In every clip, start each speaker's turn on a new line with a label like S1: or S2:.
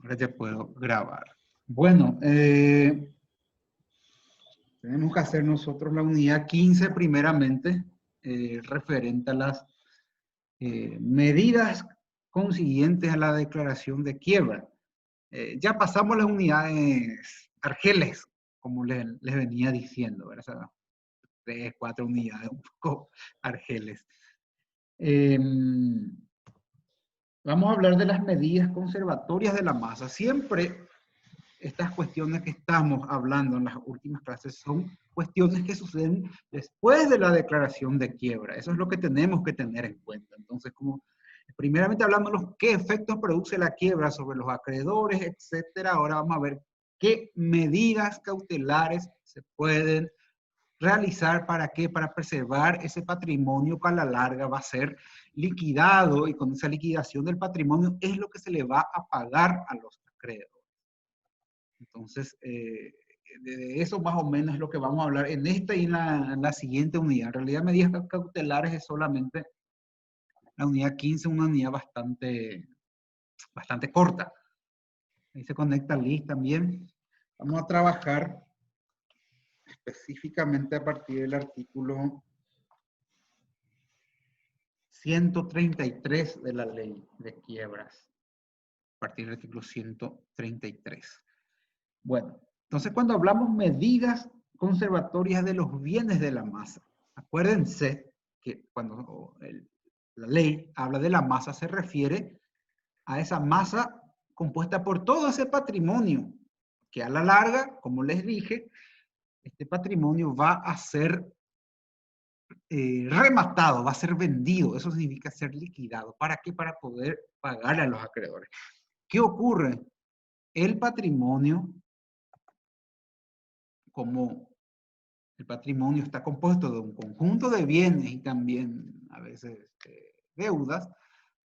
S1: Ahora ya puedo grabar. Bueno, tenemos que hacer nosotros la unidad 15 primeramente, referente a las medidas consiguientes a la declaración de quiebra. Ya pasamos las unidades argeles, como les venía diciendo, ¿verdad? O sea, 3, 4 unidades, un poco argeles. Vamos a hablar de las medidas conservatorias de la masa. Siempre estas cuestiones que estamos hablando en las últimas clases son cuestiones que suceden después de la declaración de quiebra. Eso es lo que tenemos que tener en cuenta. Entonces, como primeramente hablamos de los qué efectos produce la quiebra sobre los acreedores, etcétera, ahora vamos a ver qué medidas cautelares se pueden realizar para qué, para preservar ese patrimonio que a la larga va a ser liquidado, y con esa liquidación del patrimonio es lo que se le va a pagar a los acreedores. Entonces, de eso más o menos es lo que vamos a hablar en esta y en la siguiente unidad. En realidad, medidas cautelares es solamente la unidad 15, una unidad bastante corta. Ahí se conecta Liz también. Vamos a trabajar específicamente a partir del artículo 133 de la ley de quiebras. A partir del artículo 133. Bueno, entonces cuando hablamos medidas conservatorias de los bienes de la masa, acuérdense que cuando la ley habla de la masa se refiere a esa masa compuesta por todo ese patrimonio, que a la larga, como les dije, este patrimonio va a ser rematado, va a ser vendido. Eso significa ser liquidado. ¿Para qué? Para poder pagar a los acreedores. ¿Qué ocurre? El patrimonio, como el patrimonio está compuesto de un conjunto de bienes y también a veces deudas,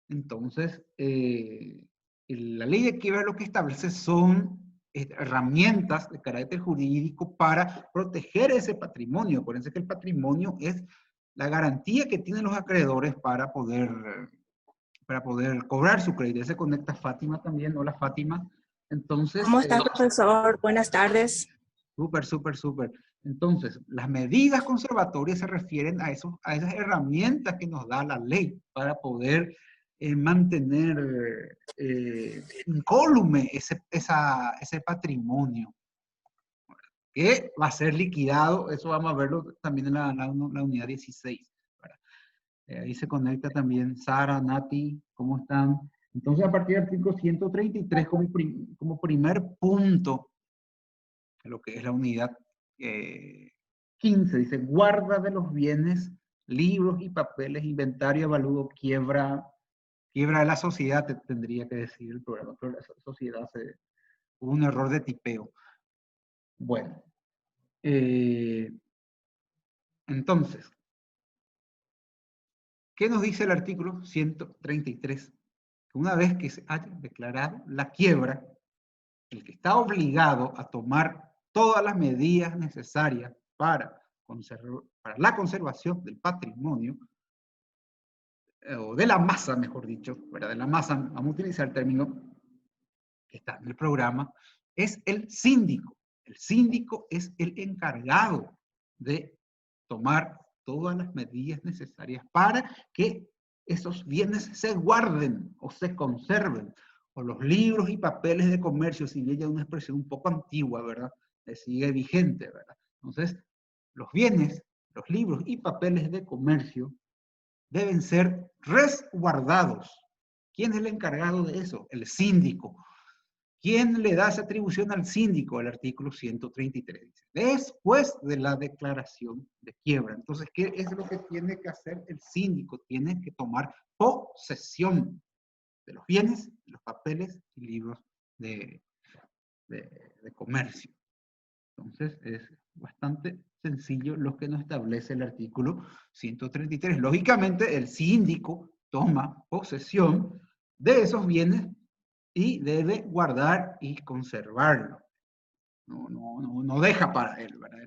S1: entonces la ley de quiebra lo que establece son herramientas de carácter jurídico para proteger ese patrimonio. Acuérdense que el patrimonio es la garantía que tienen los acreedores para poder cobrar su crédito. Se conecta Fátima también. Hola, Fátima. Entonces,
S2: ¿Cómo está, profesor? Buenas tardes.
S1: súper, súper, súper. Entonces, las medidas conservatorias se refieren a esas herramientas que nos da la ley para poder mantener incólume ese patrimonio que va a ser liquidado. Eso vamos a verlo también en la unidad 16. Ahí se conecta también Sara, Nati, ¿cómo están? Entonces, a partir del artículo 133, como primer punto, lo que es la unidad 15, dice, guarda de los bienes, libros y papeles, inventario, avalúo, quiebra de la sociedad, tendría que decir el programa, pero la sociedad hubo un error de tipeo. Bueno, entonces, ¿qué nos dice el artículo 133? Que una vez que se haya declarado la quiebra, el que está obligado a tomar todas las medidas necesarias para la conservación del patrimonio, o de la masa, mejor dicho, ¿verdad? De la masa, vamos a utilizar el término que está en el programa, es el síndico. El síndico es el encargado de tomar todas las medidas necesarias para que esos bienes se guarden o se conserven. O los libros y papeles de comercio, si bien ya es una expresión un poco antigua, ¿verdad? Sigue vigente, ¿verdad? Entonces, los bienes, los libros y papeles de comercio deben ser resguardados. ¿Quién es el encargado de eso? El síndico. ¿Quién le da esa atribución al síndico? El artículo 133 dice, después de la declaración de quiebra. Entonces, ¿qué es lo que tiene que hacer el síndico? Tiene que tomar posesión de los bienes, de los papeles y libros de comercio. Entonces, es bastante sencillo lo que nos establece el artículo 133. Lógicamente, el síndico toma posesión de esos bienes y debe guardar y conservarlo. No deja para él, ¿verdad?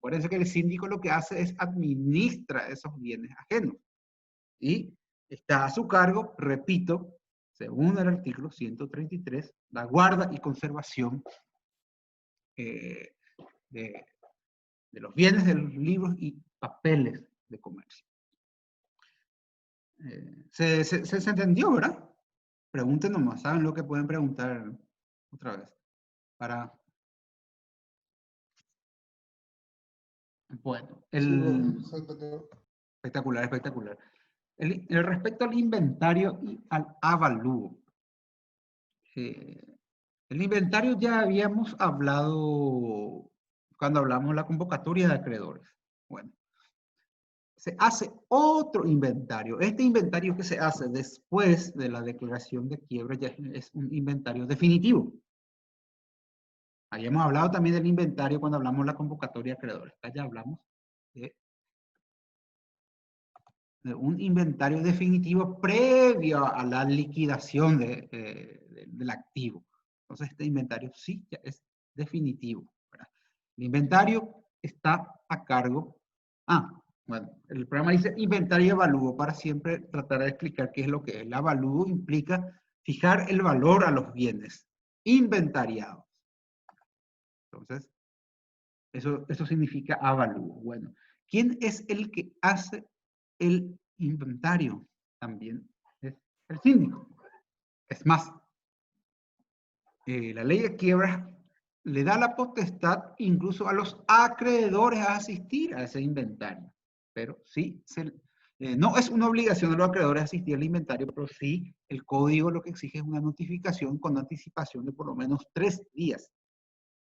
S1: Por eso que el síndico lo que hace es administra esos bienes ajenos. Y está a su cargo, repito, según el artículo 133, la guarda y conservación de los bienes, de los libros y papeles de comercio. ¿Se entendió, verdad? Pregunten nomás, ¿saben lo que pueden preguntar otra vez? Bueno, espectacular, espectacular. El respecto al inventario y al avalúo. El inventario ya habíamos hablado cuando hablamos de la convocatoria de acreedores. Bueno, se hace otro inventario. Este inventario que se hace después de la declaración de quiebra ya es un inventario definitivo. Habíamos hablado también del inventario cuando hablamos de la convocatoria de acreedores. Acá ya hablamos de un inventario definitivo previo a la liquidación del activo. Entonces, este inventario sí ya es definitivo, ¿verdad? El inventario está a cargo. Bueno, el programa dice inventario y avalúo para siempre tratar de explicar qué es lo que es. El avalúo implica fijar el valor a los bienes inventariados. Entonces, eso significa avalúo. Bueno, ¿quién es el que hace el inventario? También es el síndico. Es más, la ley de quiebras le da la potestad incluso a los acreedores a asistir a ese inventario. Pero sí, no es una obligación de los acreedores asistir al inventario, pero sí el código lo que exige es una notificación con anticipación de por lo menos 3 días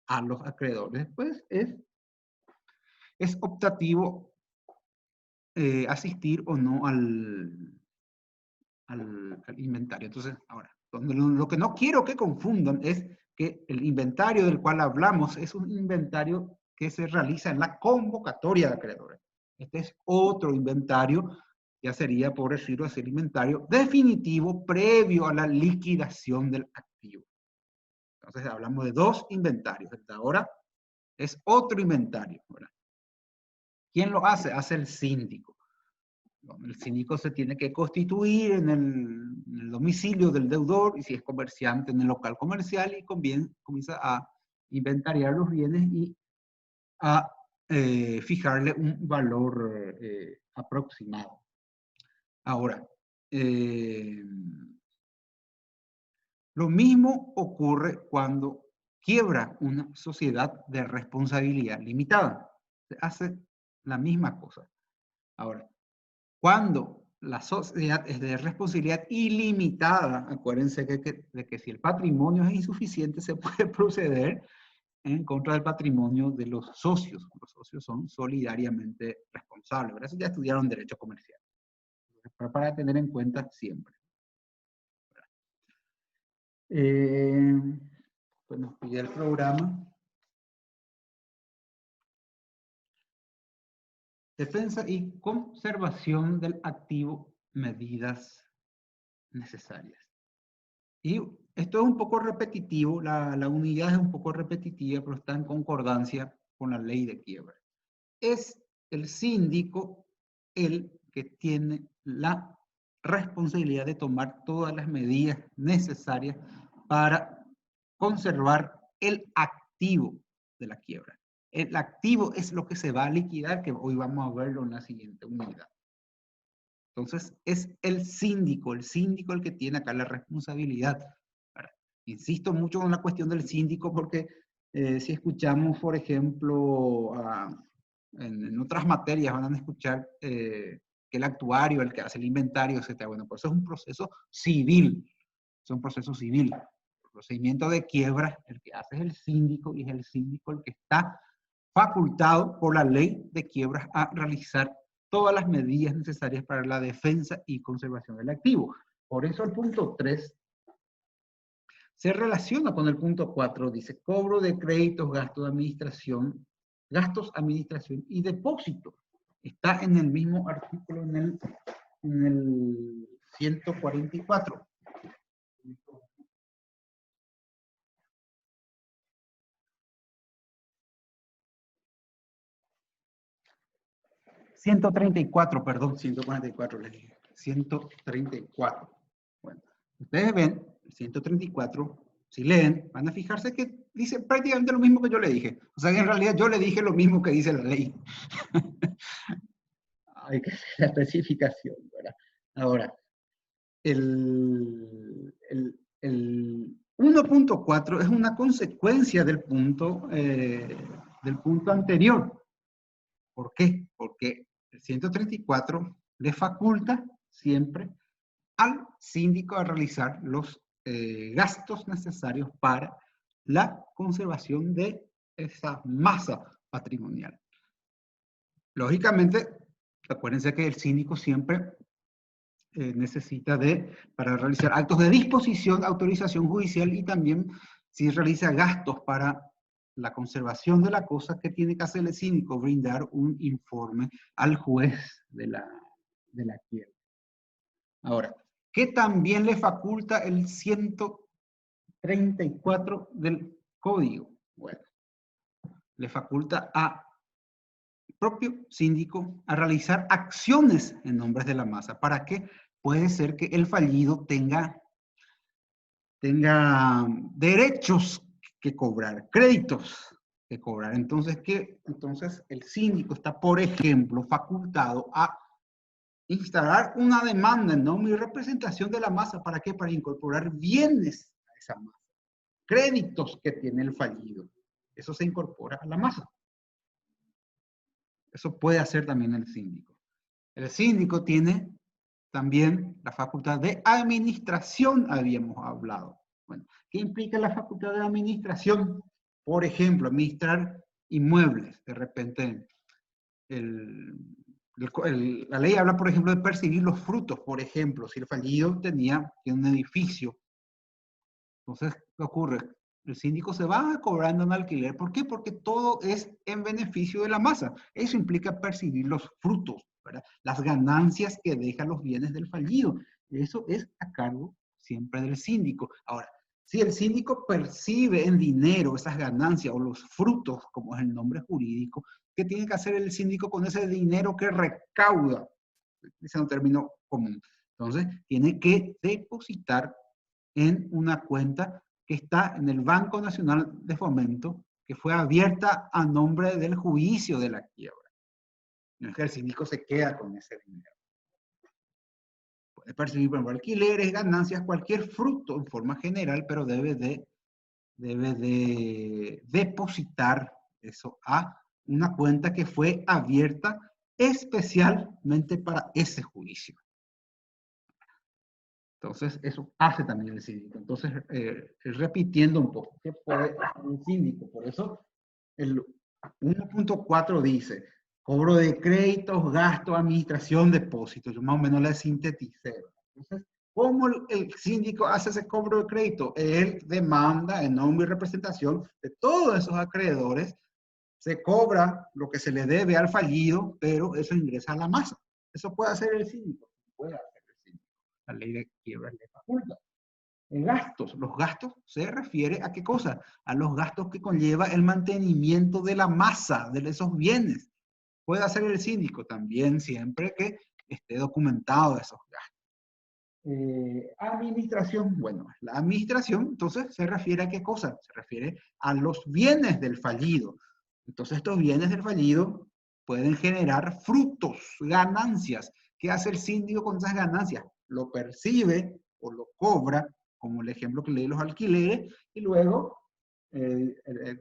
S1: a los acreedores. Después es optativo asistir o no al inventario. Entonces, ahora, lo que no quiero que confundan es que el inventario del cual hablamos es un inventario que se realiza en la convocatoria de acreedores. Este es otro inventario, ya sería, por decirlo así, el inventario definitivo previo a la liquidación del activo. Entonces, hablamos de 2 inventarios. Hasta ahora es otro inventario, ¿verdad? ¿Quién lo hace? Hace el síndico. El síndico se tiene que constituir en el domicilio del deudor y si es comerciante en el local comercial y comienza a inventariar los bienes y a fijarle un valor aproximado. Ahora, lo mismo ocurre cuando quiebra una sociedad de responsabilidad limitada. Se hace la misma cosa. Ahora, cuando la sociedad es de responsabilidad ilimitada, acuérdense de que si el patrimonio es insuficiente, se puede proceder en contra del patrimonio de los socios. Los socios son solidariamente responsables. Por eso ya estudiaron derecho comercial. Para tener en cuenta siempre. Pues nos pide el programa. Defensa y conservación del activo, medidas necesarias. Y esto es un poco repetitivo, la unidad es un poco repetitiva, pero está en concordancia con la ley de quiebra. Es el síndico el que tiene la responsabilidad de tomar todas las medidas necesarias para conservar el activo de la quiebra. El activo es lo que se va a liquidar, que hoy vamos a verlo en la siguiente unidad. Entonces, es el síndico el que tiene acá la responsabilidad. Ahora, insisto mucho con la cuestión del síndico porque si escuchamos, por ejemplo, en otras materias van a escuchar que el actuario, el que hace el inventario, etc. Bueno, pues eso es un proceso civil. Es un proceso civil. El procedimiento de quiebra, el que hace es el síndico y es el síndico el que está facultado por la ley de quiebras a realizar todas las medidas necesarias para la defensa y conservación del activo. Por eso el punto 3 se relaciona con el punto 4, dice cobro de créditos, gastos, administración y depósito. Está en el mismo artículo, en el 144. Perdón, 144, le dije. 134. Bueno, Ustedes ven, el 134, si leen, van a fijarse que dice prácticamente lo mismo que yo le dije. O sea que en realidad yo le dije lo mismo que dice la ley. Hay que hacer la especificación, ¿verdad? Ahora, el 1.4 es una consecuencia del punto anterior. ¿Por qué? Porque el 134 le faculta siempre al síndico a realizar los gastos necesarios para la conservación de esa masa patrimonial. Lógicamente, acuérdense que el síndico siempre necesita para realizar actos de disposición, autorización judicial y también si realiza gastos para la conservación de la cosa, que tiene que hacer el síndico, brindar un informe al juez de la quiebra. Ahora, ¿qué también le faculta el 134 del código? Bueno, le faculta a propio síndico a realizar acciones en nombre de la masa. ¿Para qué? Puede ser que el fallido tenga derechos que cobrar, créditos que cobrar. Entonces, entonces el síndico está, por ejemplo, facultado a instalar una demanda en nombre y representación de la masa. ¿Para qué? Para incorporar bienes a esa masa. Créditos que tiene el fallido. Eso se incorpora a la masa. Eso puede hacer también el síndico. El síndico tiene también la facultad de administración, habíamos hablado. Bueno, ¿qué implica la facultad de administración? Por ejemplo, administrar inmuebles. De repente, la ley habla, por ejemplo, de percibir los frutos. Por ejemplo, si el fallido tiene un edificio, entonces, ¿qué ocurre? El síndico se va cobrando un alquiler. ¿Por qué? Porque todo es en beneficio de la masa. Eso implica percibir los frutos, ¿verdad? Las ganancias que dejan los bienes del fallido. Eso es a cargo siempre del síndico. Ahora, si el síndico percibe en dinero esas ganancias o los frutos, como es el nombre jurídico, ¿qué tiene que hacer el síndico con ese dinero que recauda? Ese es un término común. Entonces, tiene que depositar en una cuenta que está en el Banco Nacional de Fomento, que fue abierta a nombre del juicio de la quiebra. No es que el síndico se queda con ese dinero. Puede percibir, por ejemplo, alquileres, ganancias, cualquier fruto en forma general, pero debe de depositar eso a una cuenta que fue abierta especialmente para ese juicio. Entonces, eso hace también el síndico. Entonces, repitiendo un poco, ¿qué puede hacer un síndico? Por eso, el 1.4 dice, cobro de créditos, gasto, administración, depósitos. Yo más o menos le sinteticé. Entonces, ¿cómo el síndico hace ese cobro de crédito? Él demanda en nombre y representación de todos esos acreedores, se cobra lo que se le debe al fallido, pero eso ingresa a la masa. Eso puede hacer el síndico. Puede hacer. La ley de quiebras le faculta. Gastos. Los gastos se refiere a qué cosa? A los gastos que conlleva el mantenimiento de la masa, de esos bienes. Puede hacer el síndico también siempre que esté documentado esos gastos. Administración. Bueno, la administración entonces se refiere a qué cosa? Se refiere a los bienes del fallido. Entonces estos bienes del fallido pueden generar frutos, ganancias. ¿Qué hace el síndico con esas ganancias? Lo percibe o lo cobra, como el ejemplo que leí, los alquileres, y luego,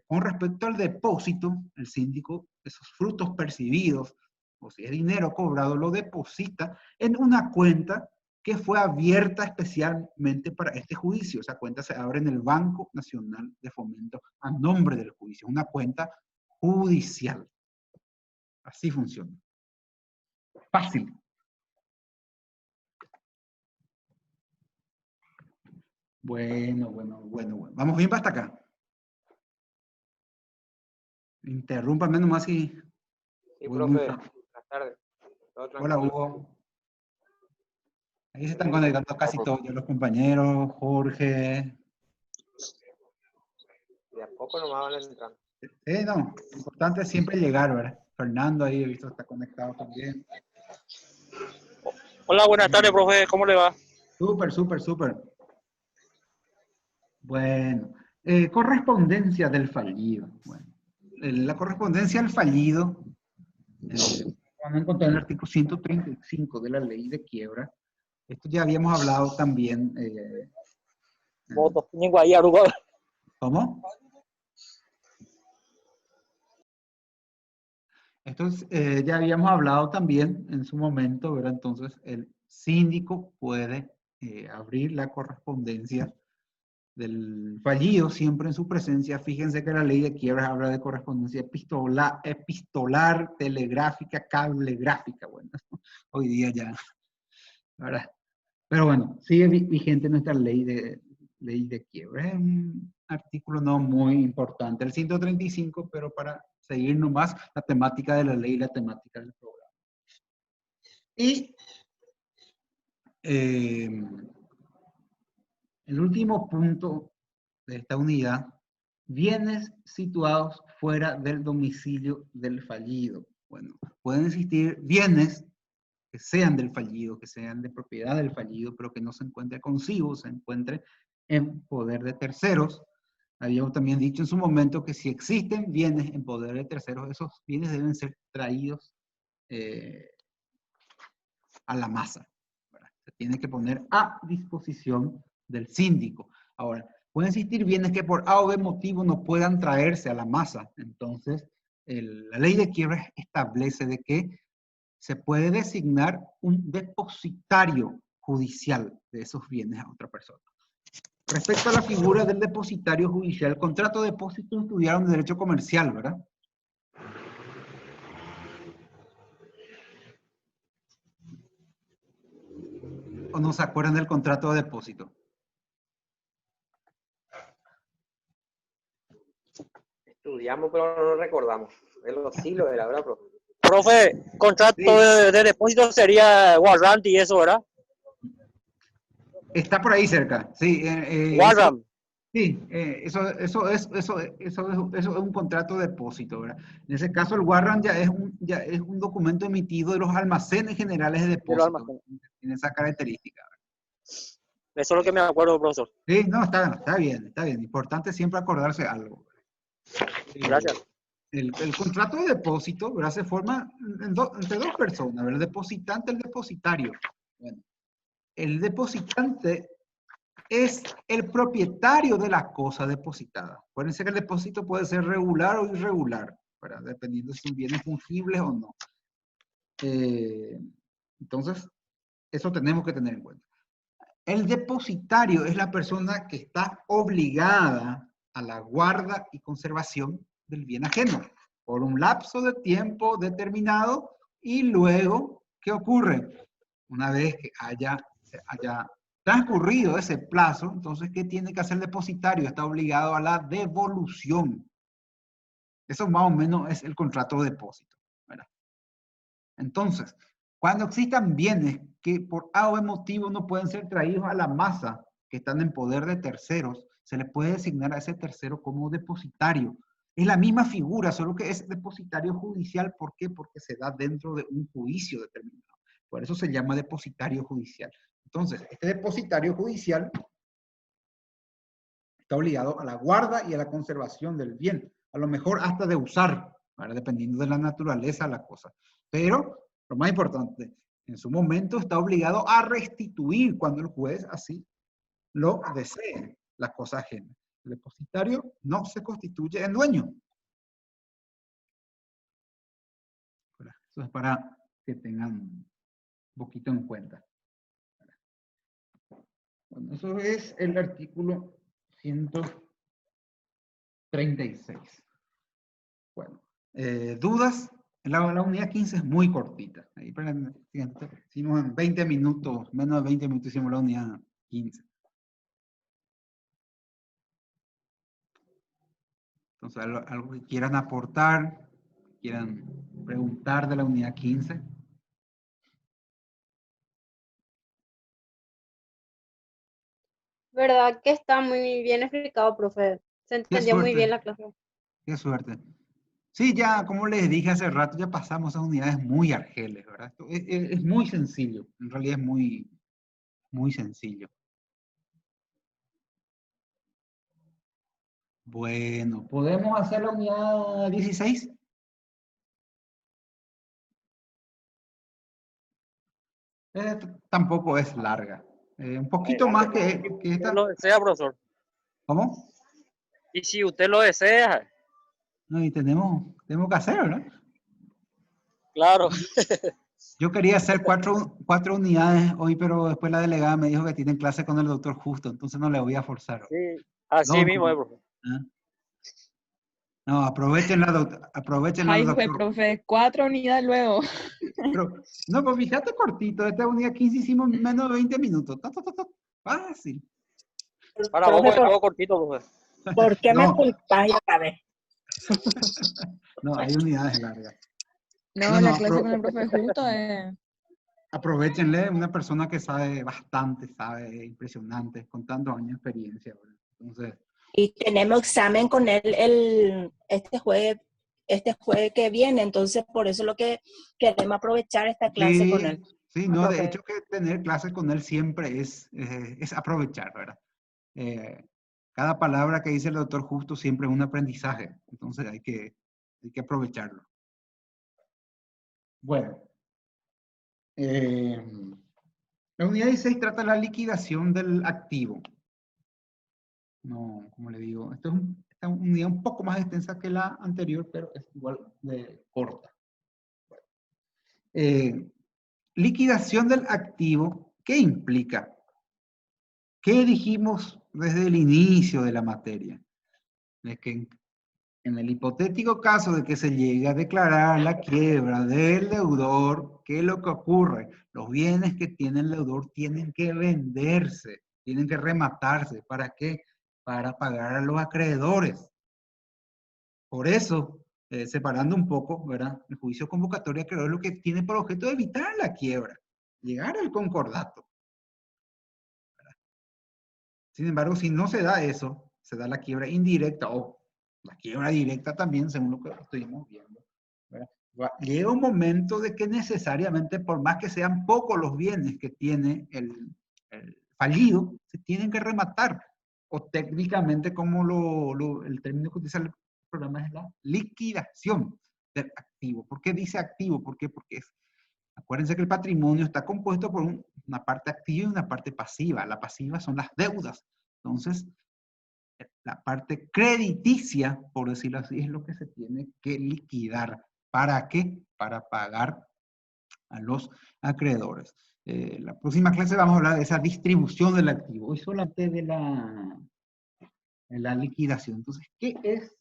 S1: con respecto al depósito, el síndico, esos frutos percibidos, o si es dinero cobrado, lo deposita en una cuenta que fue abierta especialmente para este juicio. Esa cuenta se abre en el Banco Nacional de Fomento a nombre del juicio, una cuenta judicial. Así funciona. Fácil. Bueno. ¿Vamos bien para hasta acá? Interrúmpame nomás y...
S3: Sí, profe. Buenas tardes.
S1: Hola, Hugo. Ahí se están conectando casi todos los compañeros, Jorge.
S3: De a poco nomás van entrando.
S1: No, lo importante es siempre llegar, ¿verdad? Fernando ahí, he visto, está conectado también.
S4: Hola, buenas tardes, profe. ¿Cómo le va?
S1: Súper. Bueno, correspondencia del fallido. Bueno, la correspondencia al fallido, van a encontrar en el artículo 135 de la ley de quiebra. Esto ya habíamos hablado también. ¿Cómo? Esto ya habíamos hablado también en su momento, ¿verdad? Entonces, el síndico puede abrir la correspondencia del fallido siempre en su presencia. Fíjense que la ley de quiebras habla de correspondencia epistolar, telegráfica, cablegráfica. Bueno, hoy día ya, ¿verdad? Pero bueno, sigue vigente nuestra ley de quiebra. Es un artículo no muy importante, el 135, pero para seguir nomás la temática de la ley y la temática del programa. Y el último punto de esta unidad, bienes situados fuera del domicilio del fallido. Bueno, pueden existir bienes que sean del fallido, que sean de propiedad del fallido, pero que no se encuentre consigo, se encuentre en poder de terceros. Habíamos también dicho en su momento que si existen bienes en poder de terceros, esos bienes deben ser traídos a la masa. ¿Verdad? Se tiene que poner a disposición del síndico. Ahora, pueden existir bienes que por A o B motivo no puedan traerse a la masa. Entonces, la ley de quiebras establece de que se puede designar un depositario judicial de esos bienes a otra persona. Respecto a la figura del depositario judicial, el contrato de depósito estudiaron derecho comercial, ¿verdad? ¿O no se acuerdan del contrato de depósito?
S3: Estudiamos, pero no lo recordamos. Es los siglos de la verdad, profe.
S4: Profe, contrato
S1: Sí.
S4: de depósito sería warrant y eso, ¿verdad?
S1: Está por ahí cerca, sí.
S4: Warrant.
S1: Sí, eso es un contrato de depósito, ¿verdad? En ese caso, el warrant ya es un documento emitido de los almacenes generales de depósito. Tiene esa característica.
S4: Eso es lo que me acuerdo, profesor.
S1: Sí, no, está bien, está bien. Importante siempre acordarse algo.
S4: Gracias.
S1: El contrato de depósito, ¿verdad? Se forma entre dos personas, ¿verdad? El depositante y el depositario. Bueno, el depositante es el propietario de la cosa depositada. Puede ser que el depósito puede ser regular o irregular, ¿verdad? Dependiendo si son bienes fungibles o no. Entonces, eso tenemos que tener en cuenta. El depositario es la persona que está obligada a la guarda y conservación del bien ajeno por un lapso de tiempo determinado y luego, ¿qué ocurre? Una vez que haya transcurrido ese plazo, entonces, ¿qué tiene que hacer el depositario? Está obligado a la devolución. Eso más o menos es el contrato de depósito, ¿verdad? Entonces, cuando existan bienes que por A o B motivo no pueden ser traídos a la masa, que están en poder de terceros, se le puede designar a ese tercero como depositario. Es la misma figura, solo que es depositario judicial. ¿Por qué? Porque se da dentro de un juicio determinado. Por eso se llama depositario judicial. Entonces, este depositario judicial está obligado a la guarda y a la conservación del bien. A lo mejor hasta de usar, ¿verdad? Dependiendo de la naturaleza de la cosa. Pero, lo más importante, en su momento está obligado a restituir cuando el juez así lo desee, la cosa ajena. El depositario no se constituye en dueño. Eso es para que tengan un poquito en cuenta. Bueno, eso es el artículo 136. Bueno, ¿dudas? La unidad 15 es muy cortita. Ahí hicimos en 20 minutos, menos de 20 minutos hicimos la unidad 15. Entonces, algo que quieran aportar, quieran preguntar de la unidad 15.
S5: ¿Verdad que está muy bien explicado, profe? Se entendió muy bien la clase.
S1: Qué suerte. Sí, ya, como les dije hace rato, ya pasamos a unidades muy argeles, ¿verdad? Esto es muy sencillo, en realidad es muy sencillo. Bueno, ¿podemos hacer la unidad 16? Tampoco es larga. Un poquito más que
S4: Usted
S1: esta.
S4: lo desea, profesor.
S1: ¿Cómo?
S4: Y si usted lo desea,
S1: No, y tenemos que hacer, ¿verdad?
S4: claro.
S1: Yo quería hacer cuatro unidades hoy, pero después la delegada me dijo que tienen clase con el doctor Justo, entonces no le voy a forzar.
S4: Sí, así
S1: No,
S4: mismo, profesor.
S1: ¿ah? No, aprovechen al
S2: Ay, fue,
S1: doctor.
S2: profe, 4 unidades luego.
S1: Pero, no, pues fíjate cortito, esta unidad 15 hicimos menos de 20 minutos. Ta, ta, ta, ta. Fácil.
S4: Para vos,
S5: Profe,
S4: porque todo cortito, profesor.
S5: ¿por qué me
S1: No,
S5: culpas otra vez?
S1: no, hay unidades largas.
S2: No,
S1: No,
S2: la clase con el profe justo es...
S1: aprovechenle, una persona que sabe bastante, sabe impresionante, con tantos años de experiencia, ¿verdad? Entonces,
S5: Y tenemos examen con él este jueves que viene, entonces por eso lo que queremos aprovechar esta clase con él.
S1: sí, no, de hecho que tener clases con él siempre es aprovechar, ¿verdad? Cada palabra que dice el doctor Justo siempre es un aprendizaje, entonces hay que aprovecharlo. Bueno, la unidad 16 trata la liquidación del activo. No, como le digo, esta es una unidad un poco más extensa que la anterior, pero es igual de corta. Liquidación del activo, ¿qué implica? ¿Qué dijimos desde el inicio de la materia? De que en el hipotético caso de que se llegue a declarar la quiebra del deudor, ¿qué es lo que ocurre? Los bienes que tiene el deudor tienen que venderse, tienen que rematarse. ¿Para qué? Para pagar a los acreedores. Por eso, separando un poco, ¿verdad? El juicio convocatorio de acreedores lo que tiene por objeto evitar la quiebra, llegar al concordato. Sin embargo, si no se da eso, se da la quiebra indirecta o la quiebra directa también, según lo que estuvimos viendo, ¿verdad? Llega un momento de que necesariamente, por más que sean pocos los bienes que tiene el fallido, se tienen que rematar. O técnicamente, como el término que utiliza el programa es la liquidación del activo. ¿Por qué dice activo? ¿Por qué? Porque acuérdense que el patrimonio está compuesto por una parte activa y una parte pasiva. La pasiva son las deudas. Entonces, la parte crediticia, por decirlo así, es lo que se tiene que liquidar. ¿Para qué? Para pagar a los acreedores. La próxima clase vamos a hablar de esa distribución del activo. Hoy solamente de la liquidación. Entonces, ¿qué es,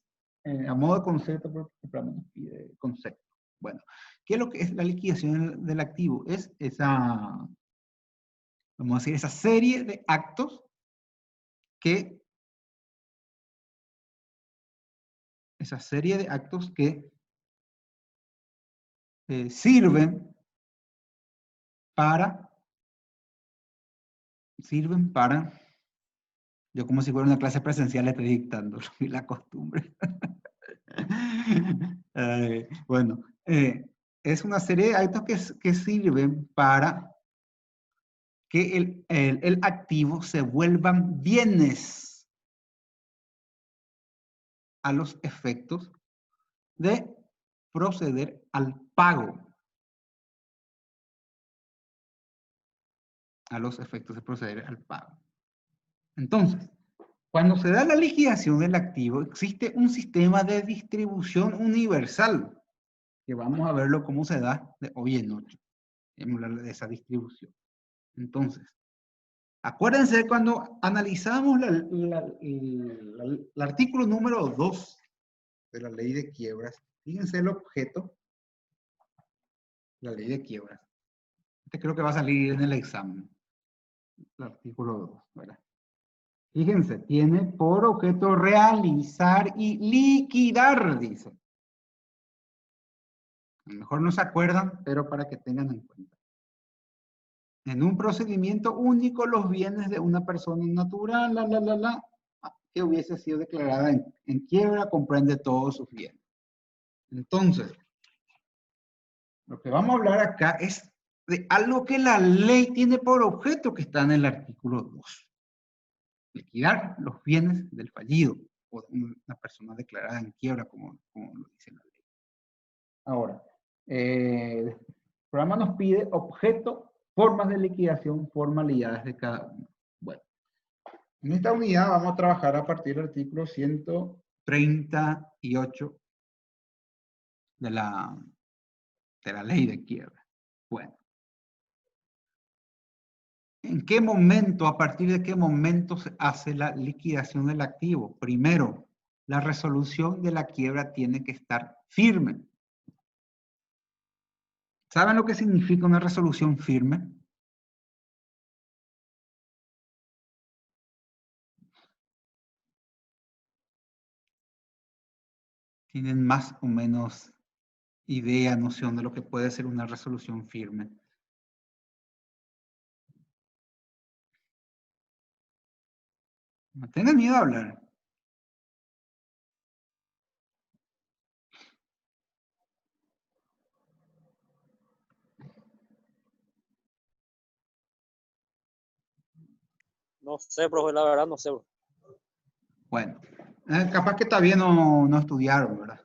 S1: a modo de concepto, porque el programa nos pide concepto? Bueno, ¿qué es lo que es la liquidación del activo? Es esa, vamos a decir, esa serie de actos que sirven para, yo como si fuera una clase presencial estoy dictando, la costumbre. Bueno, es una serie de actos que sirven para que el activo se vuelvan bienes a los efectos de proceder al pago. A los efectos de proceder al pago. Entonces, cuando se da la liquidación del activo, existe un sistema de distribución universal, que vamos a verlo cómo se da de hoy en noche. Vamos a hablar de esa distribución. Entonces, acuérdense cuando analizamos el artículo número 2 de la ley de quiebras, fíjense el objeto, la ley de quiebras. Este creo que va a salir en el examen. El artículo 2, ¿verdad? Fíjense, tiene por objeto realizar y liquidar, dice. A lo mejor no se acuerdan, pero para que tengan en cuenta. En un procedimiento único, los bienes de una persona natural, que hubiese sido declarada en quiebra, comprende todos sus bienes. Entonces, lo que vamos a hablar acá es de algo que la ley tiene por objeto que está en el artículo 2. Liquidar los bienes del fallido una persona declarada en quiebra, como lo dice la ley. Ahora, el programa nos pide objeto, formas de liquidación, formalidades de cada uno. Bueno, en esta unidad vamos a trabajar a partir del artículo 138 de la ley de quiebra. Bueno. ¿En qué momento, a partir de qué momento se hace la liquidación del activo? Primero, la resolución de la quiebra tiene que estar firme. ¿Saben lo que significa una resolución firme? ¿Tienen más o menos idea, noción de lo que puede ser una resolución firme? No tengan miedo a hablar.
S4: No sé, profe, la verdad no sé, bro.
S1: Bueno, capaz que todavía no estudiaron, ¿verdad?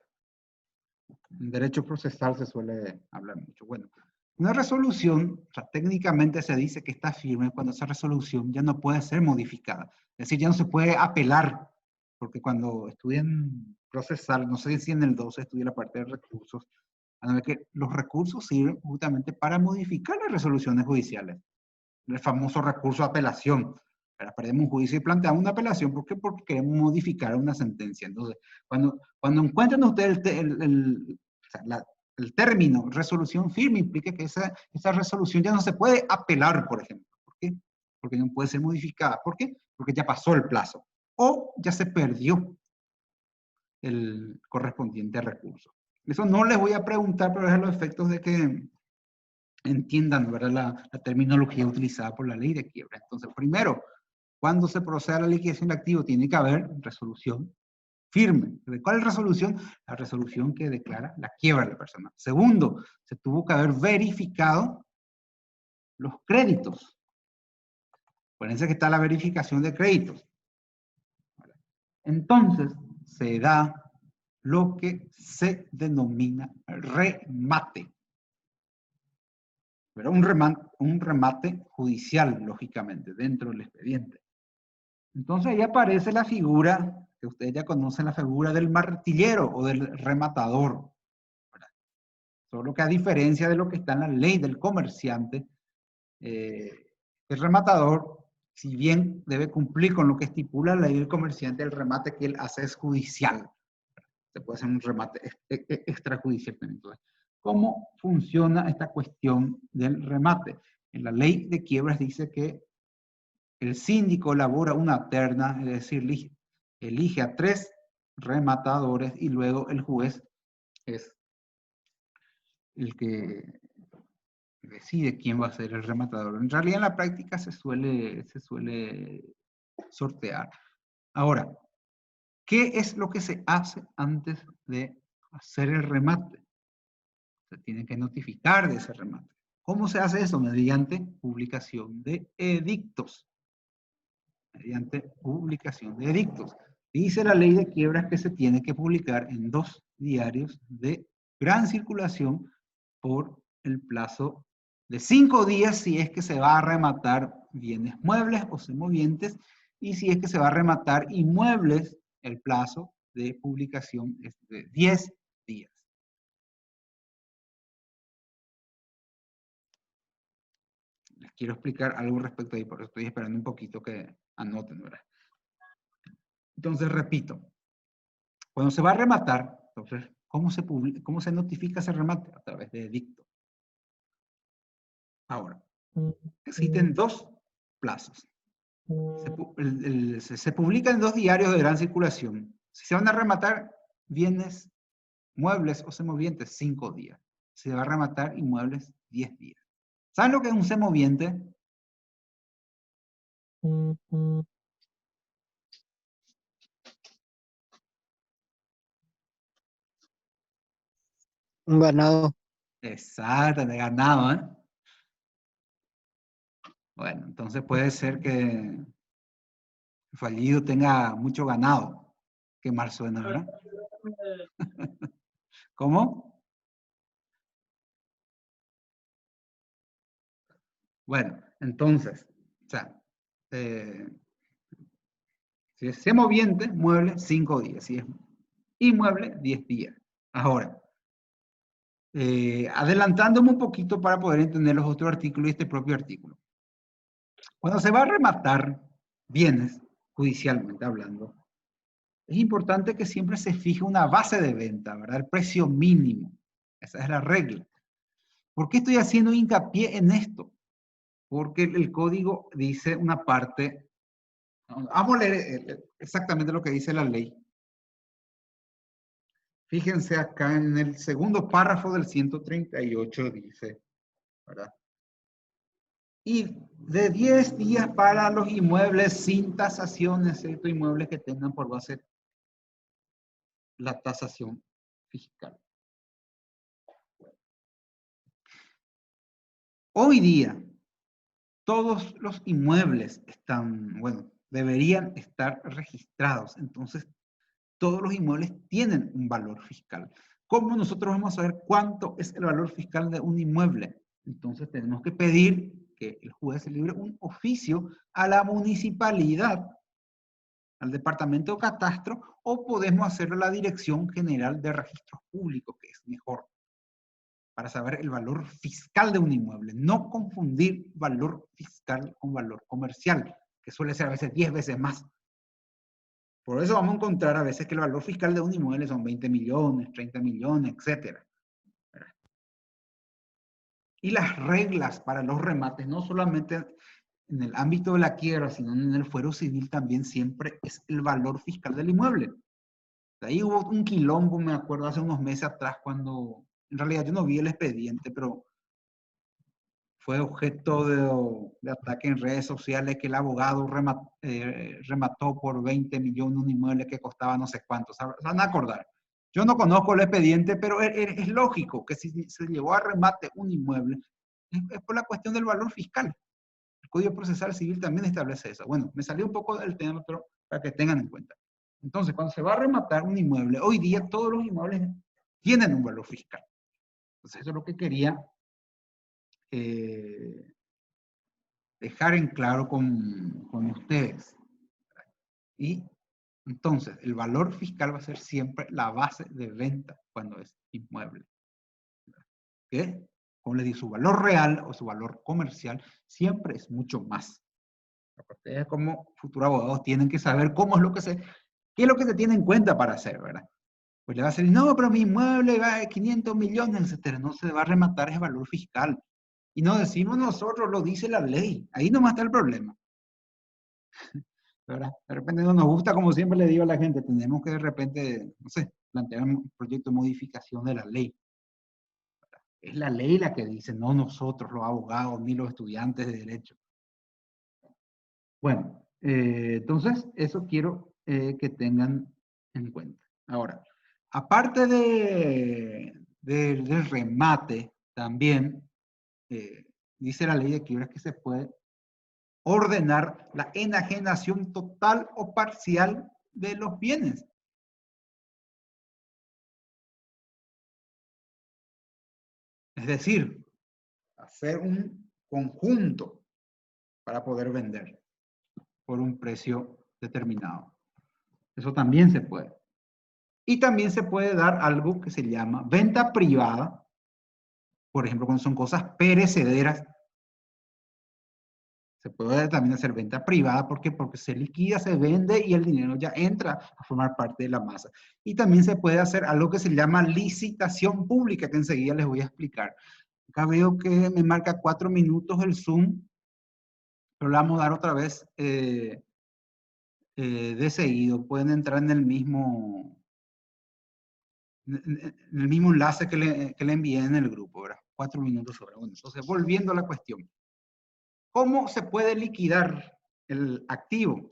S1: En derecho procesal se suele hablar mucho. Bueno, una resolución, o sea, técnicamente se dice que está firme cuando esa resolución ya no puede ser modificada. Es decir, ya no se puede apelar, porque cuando estudian procesal, no sé si en el 12 estudia la parte de recursos, van a ver que los recursos sirven justamente para modificar las resoluciones judiciales. El famoso recurso de apelación. Para perdemos un juicio y planteamos una apelación. ¿Por qué? Porque queremos modificar una sentencia. Entonces, cuando encuentren ustedes el término resolución firme, implica que esa resolución ya no se puede apelar, por ejemplo. ¿Por qué? Porque no puede ser modificada. ¿Por qué? Porque ya pasó el plazo. O ya se perdió el correspondiente recurso. Eso no les voy a preguntar, pero es a los efectos de que entiendan, ¿verdad?, la terminología utilizada por la ley de quiebra. Entonces, primero, cuando se procede a la liquidación de activo, tiene que haber resolución firme. ¿De cuál resolución? La resolución que declara la quiebra de la persona. Segundo, se tuvo que haber verificado los créditos. Acuérdense que está la verificación de créditos. Entonces, se da lo que se denomina remate. Pero un remate judicial, lógicamente, dentro del expediente. Entonces ahí aparece la figura, que ustedes ya conocen, la figura del martillero o del rematador. ¿Verdad? Solo que a diferencia de lo que está en la ley del comerciante, el rematador, si bien debe cumplir con lo que estipula la ley del comerciante, el remate que él hace es judicial. Se puede hacer un remate extrajudicial también. Entonces, ¿cómo funciona esta cuestión del remate? En la ley de quiebras dice que el síndico elabora una terna, es decir, elige a 3 rematadores y luego el juez es el que decide quién va a ser el rematador. En realidad en la práctica se suele sortear. Ahora, ¿qué es lo que se hace antes de hacer el remate? Se tiene que notificar de ese remate. ¿Cómo se hace eso? Mediante publicación de edictos. Mediante publicación de edictos. Dice la ley de quiebras que se tiene que publicar en 2 diarios de gran circulación por el plazo de 5 días si es que se va a rematar bienes muebles o semovientes, y si es que se va a rematar inmuebles, el plazo de publicación es de 10 días. Les quiero explicar algo respecto a ahí, por eso estoy esperando un poquito que anoten, ¿verdad? Entonces, repito, cuando se va a rematar, entonces, ¿cómo se notifica ese remate? A través de edicto. Ahora, existen 2 plazos. Se publica en 2 diarios de gran circulación. Si se van a rematar bienes muebles o semovientes, 5 días. Se va a rematar inmuebles, 10 días. ¿Saben lo que es un semoviente?
S6: Un ganado.
S1: Exacto, de ganado, ¿eh? Bueno, entonces puede ser que el fallido tenga mucho ganado. Qué mal suena, ¿verdad? ¿Cómo? Bueno, entonces, o sea, si es semoviente, mueble, 5 días. Si es inmueble, 10 días. Ahora, adelantándome un poquito para poder entender los otros artículos y este propio artículo. Cuando se va a rematar bienes, judicialmente hablando, es importante que siempre se fije una base de venta, ¿verdad? El precio mínimo. Esa es la regla. ¿Por qué estoy haciendo hincapié en esto? Porque el código dice una parte. Vamos a leer exactamente lo que dice la ley. Fíjense acá en el segundo párrafo del 138 dice, ¿verdad? Y de 10 días para los inmuebles sin tasación, excepto inmuebles que tengan por base la tasación fiscal. Hoy día, todos los inmuebles están, bueno, deberían estar registrados. Entonces, todos los inmuebles tienen un valor fiscal. ¿Cómo nosotros vamos a saber cuánto es el valor fiscal de un inmueble? Entonces, tenemos que pedir que el juez libre un oficio a la municipalidad, al departamento de catastro, o podemos hacerlo a la Dirección General de Registros Públicos, que es mejor, para saber el valor fiscal de un inmueble. No confundir valor fiscal con valor comercial, que suele ser a veces 10 veces más. Por eso vamos a encontrar a veces que el valor fiscal de un inmueble son 20 millones, 30 millones, etc. Y las reglas para los remates, no solamente en el ámbito de la quiebra, sino en el fuero civil también siempre es el valor fiscal del inmueble. De ahí hubo un quilombo, me acuerdo, hace unos meses atrás, cuando en realidad yo no vi el expediente, pero fue objeto de ataque en redes sociales que el abogado remató por 20 millones un inmueble que costaba no sé cuánto. Se van a acordar. Yo no conozco el expediente, pero es lógico que si se llevó a remate un inmueble, es por la cuestión del valor fiscal. El Código Procesal Civil también establece eso. Bueno, me salió un poco del tema, pero para que tengan en cuenta. Entonces, cuando se va a rematar un inmueble, hoy día todos los inmuebles tienen un valor fiscal. Entonces, eso es lo que quería dejar en claro con ustedes. Y entonces, el valor fiscal va a ser siempre la base de venta cuando es inmueble. ¿Qué? Como les digo, su valor real o su valor comercial siempre es mucho más. Ustedes como futuros abogados tienen que saber qué es lo que se tiene en cuenta para hacer, ¿verdad? Pues le va a decir, no, pero mi inmueble va de 500 millones, etcétera. No se va a rematar ese valor fiscal. Y no decimos nosotros, lo dice la ley. Ahí nomás está el problema. ¿Verdad? De repente no nos gusta, como siempre le digo a la gente, tenemos que de repente, no sé, plantear un proyecto de modificación de la ley. ¿Verdad? Es la ley la que dice, no nosotros, los abogados, ni los estudiantes de derecho. Bueno, entonces eso quiero que tengan en cuenta. Ahora, aparte del remate, también dice la ley de quiebras que se puede ordenar la enajenación total o parcial de los bienes. Es decir, hacer un conjunto para poder vender por un precio determinado. Eso también se puede. Y también se puede dar algo que se llama venta privada, por ejemplo, cuando son cosas perecederas. Se puede también hacer venta privada, ¿por qué? Porque se liquida, se vende y el dinero ya entra a formar parte de la masa. Y también se puede hacer algo que se llama licitación pública, que enseguida les voy a explicar. Acá veo que me marca 4 minutos el Zoom, pero le vamos a dar otra vez de seguido. Pueden entrar en el mismo enlace que le envié en el grupo, ¿verdad? 4 minutos sobre. Bueno, entonces, volviendo a la cuestión. ¿Cómo se puede liquidar el activo?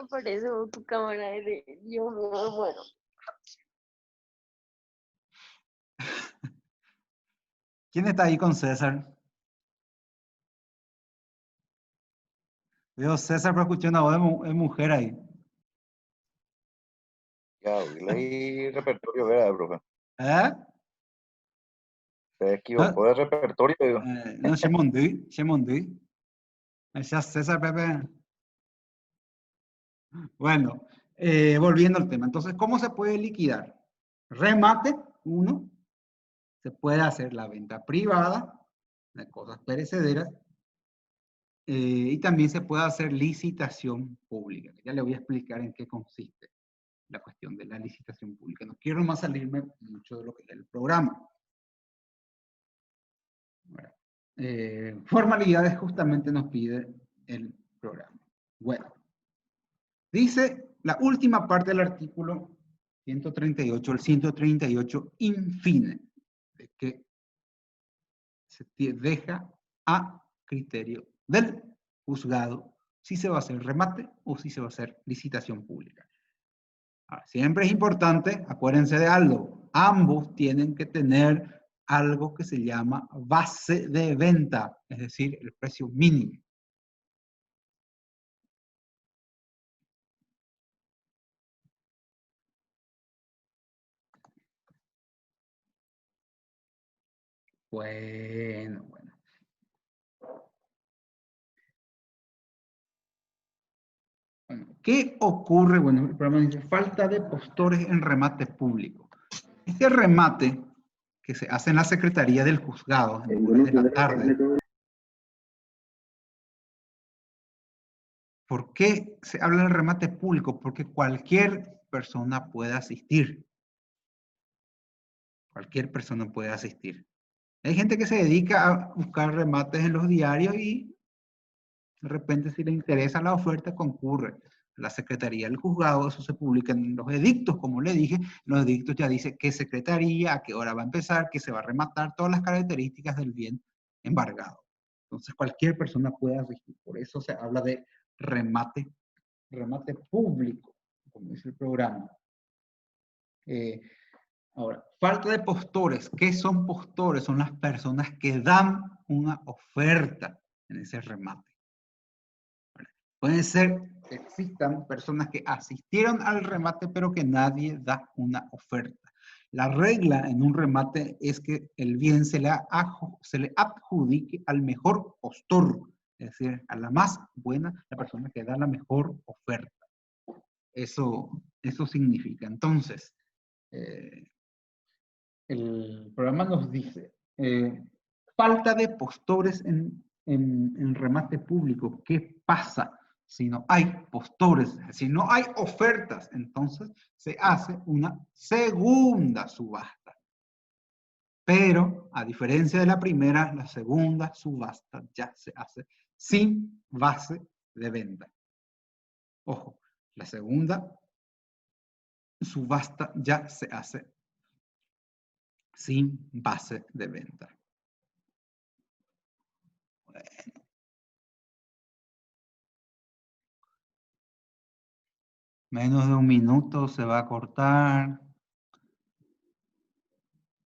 S6: Por eso tu cámara de Dios mío, bueno.
S1: ¿Quién está ahí con César? Veo César, pero escuché una voz de mujer ahí.
S7: Ya, leí repertorio, ¿verdad, profe?
S1: ¿Eh?
S7: Se equivocó de repertorio, digo.
S1: No, Chemondi. Esa César Pepe. Bueno, volviendo al tema. Entonces, ¿cómo se puede liquidar? Remate, uno. Se puede hacer la venta privada de cosas perecederas. Y también se puede hacer licitación pública. Ya le voy a explicar en qué consiste la cuestión de la licitación pública. No quiero más salirme mucho de lo que es el programa. Bueno, formalidades justamente nos pide el programa. Bueno, dice la última parte del artículo 138, el 138 infine, de que se deja a criterio del juzgado si se va a hacer remate o si se va a hacer licitación pública. Ahora, siempre es importante, acuérdense de algo, ambos tienen que tener algo que se llama base de venta, es decir, el precio mínimo. Bueno. ¿Qué ocurre? Bueno, el programa dice falta de postores en remate público. Este remate que se hace en la Secretaría del Juzgado en horas de la tarde. ¿Por qué se habla del remate público? Porque cualquier persona puede asistir. Cualquier persona puede asistir. Hay gente que se dedica a buscar remates en los diarios y de repente si le interesa la oferta concurre a la Secretaría del Juzgado. Eso se publica en los edictos, como le dije. En los edictos ya dice qué secretaría, a qué hora va a empezar, qué se va a rematar, todas las características del bien embargado. Entonces cualquier persona puede asistir. Por eso se habla de remate público, como dice el programa. Ahora, falta de postores. ¿Qué son postores? Son las personas que dan una oferta en ese remate. Pueden ser que existan personas que asistieron al remate, pero que nadie da una oferta. La regla en un remate es que el bien se le adjudique al mejor postor, es decir, a la más buena, la persona que da la mejor oferta. Eso significa. Entonces, el programa nos dice, falta de postores en remate público. ¿Qué pasa si no hay postores? Si no hay ofertas, entonces se hace una segunda subasta. Pero, a diferencia de la primera, la segunda subasta ya se hace sin base de venta. Ojo, la segunda subasta ya se hace sin base de venta. Bueno. Menos de un minuto se va a cortar.